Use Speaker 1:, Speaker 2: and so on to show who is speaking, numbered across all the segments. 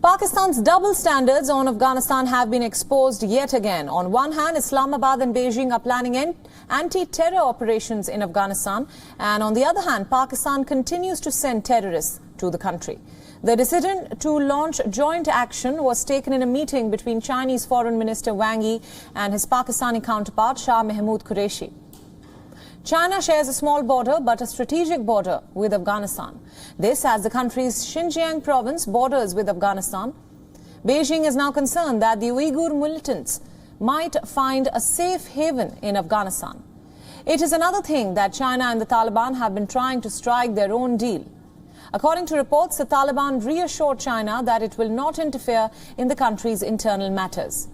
Speaker 1: Pakistan's double standards on Afghanistan have been exposed yet again. On one hand, Islamabad and Beijing are planning anti-terror operations in Afghanistan, and on the other hand, Pakistan continues to send terrorists to the country. The decision to launch joint action was taken in a meeting between Chinese Foreign Minister Wang Yi and his Pakistani counterpart Shah Mahmood Qureshi. China shares a small border but a strategic border with Afghanistan. This as the country's Xinjiang province borders with Afghanistan. Beijing is now concerned that the Uyghur militants might find a safe haven in Afghanistan. It is another thing that China and the Taliban have been trying to strike their own deal. According to reports, the Taliban reassured China that it will not interfere in the country's internal matters.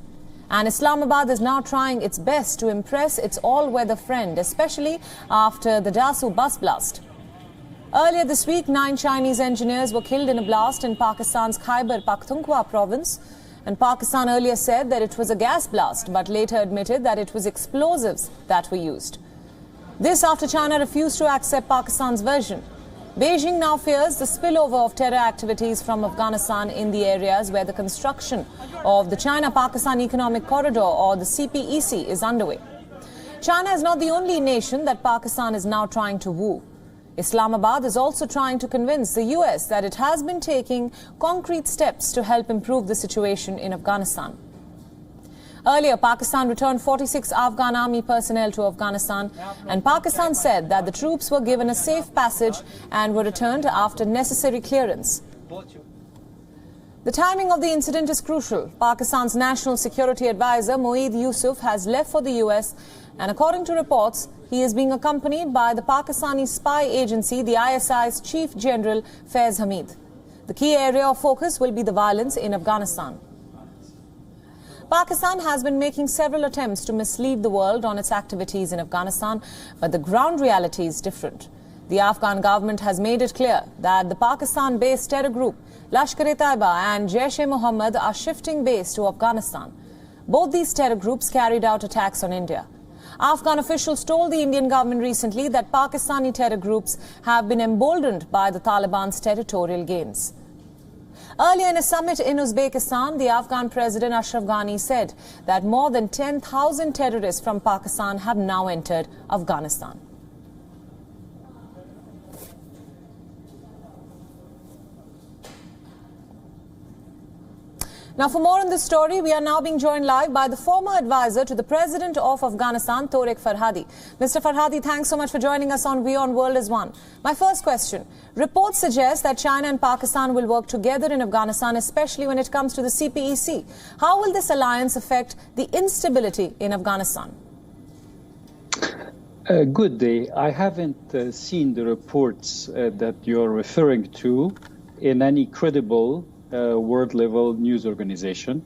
Speaker 1: And Islamabad is now trying its best to impress its all-weather friend, especially after the Dasu bus blast. Earlier this week, 9 Chinese engineers were killed in a blast in Pakistan's Khyber Pakhtunkhwa province. And Pakistan earlier said that it was a gas blast, but later admitted that it was explosives that were used. This after China refused to accept Pakistan's version. Beijing now fears the spillover of terror activities from Afghanistan in the areas where the construction of the China-Pakistan Economic Corridor, or the CPEC, is underway. China is not the only nation that Pakistan is now trying to woo. Islamabad is also trying to convince the US that it has been taking concrete steps to help improve the situation in Afghanistan. Earlier, Pakistan returned 46 Afghan army personnel to Afghanistan, and Pakistan said that the troops were given a safe passage and were returned after necessary clearance. The timing of the incident is crucial. Pakistan's National Security Advisor Moeed Yusuf has left for the US, and according to reports, he is being accompanied by the Pakistani spy agency, the ISI's Chief General Faiz Hamid. The key area of focus will be the violence in Afghanistan. Pakistan has been making several attempts to mislead the world on its activities in Afghanistan, but the ground reality is different. The Afghan government has made it clear that the Pakistan-based terror group Lashkar-e-Taiba and Jaish-e-Mohammed are shifting base to Afghanistan. Both these terror groups carried out attacks on India. Afghan officials told the Indian government recently that Pakistani terror groups have been emboldened by the Taliban's territorial gains. Earlier in a summit in Uzbekistan, the Afghan President Ashraf Ghani said that more than 10,000 terrorists from Pakistan have now entered Afghanistan. Now, for more on this story, we are now being joined live by the former advisor to the President of Afghanistan, Tariq Farhadi. Mr. Farhadi, thanks so much for joining us on WION World is One. My first question, reports suggest that China and Pakistan will work together in Afghanistan, especially when it comes to the CPEC. How will this alliance affect the instability in Afghanistan?
Speaker 2: Good day. I haven't seen the reports that you're referring to in any credible world-level news organization.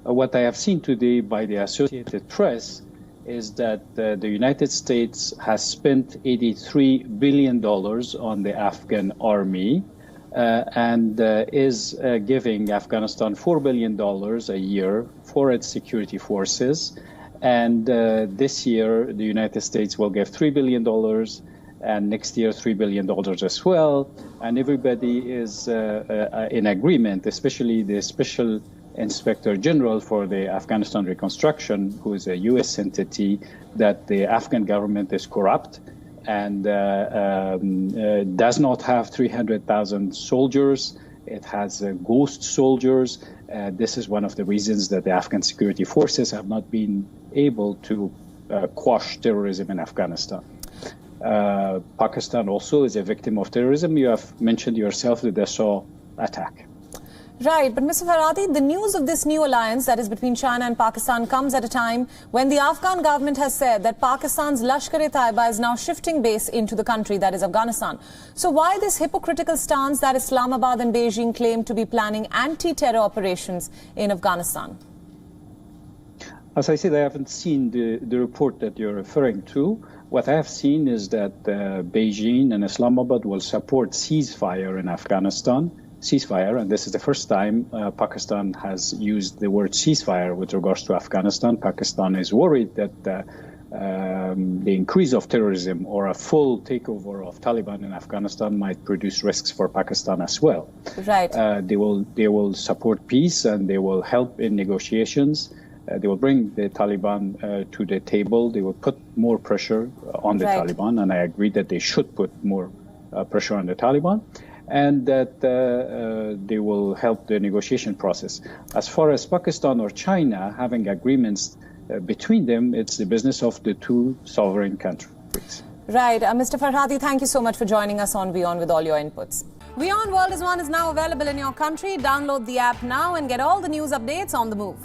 Speaker 2: What I have seen today by the Associated Press is that the United States has spent $83 billion on the Afghan army and is giving Afghanistan $4 billion a year for its security forces. And this year, the United States will give $3 billion, and next year $3 billion as well. And everybody is in agreement, especially the Special Inspector General for the Afghanistan Reconstruction, who is a U.S. entity, that the Afghan government is corrupt and does not have 300,000 soldiers. It has ghost soldiers. This is one of the reasons that the Afghan security forces have not been able to quash terrorism in Afghanistan. Pakistan also is a victim of terrorism. You have mentioned yourself the Dasu attack.
Speaker 1: Right, but Mr. Farhadi, the news of this new alliance that is between China and Pakistan comes at a time when the Afghan government has said that Pakistan's Lashkar-e-Taiba is now shifting base into the country, that is Afghanistan. So why this hypocritical stance that Islamabad and Beijing claim to be planning anti-terror operations in Afghanistan?
Speaker 2: As I said, I haven't seen the report that you're referring to. What I have seen is that Beijing and Islamabad will support ceasefire in Afghanistan. Ceasefire, and this is the first time Pakistan has used the word ceasefire with regards to Afghanistan. Pakistan is worried that the increase of terrorism or a full takeover of Taliban in Afghanistan might produce risks for Pakistan as well.
Speaker 1: Right.
Speaker 2: They will support peace and they will help in negotiations. They will bring the Taliban to the table. They will put more pressure on the Taliban, and I agree that they should put more pressure on the Taliban, and that they will help the negotiation process. As far as Pakistan or China having agreements between them, it's the business of the two sovereign countries.
Speaker 1: Right. Mr. Farhati, thank you so much for joining us on WION with all your inputs. WION World is now available in your country. Download the app now and get all the news updates on the move.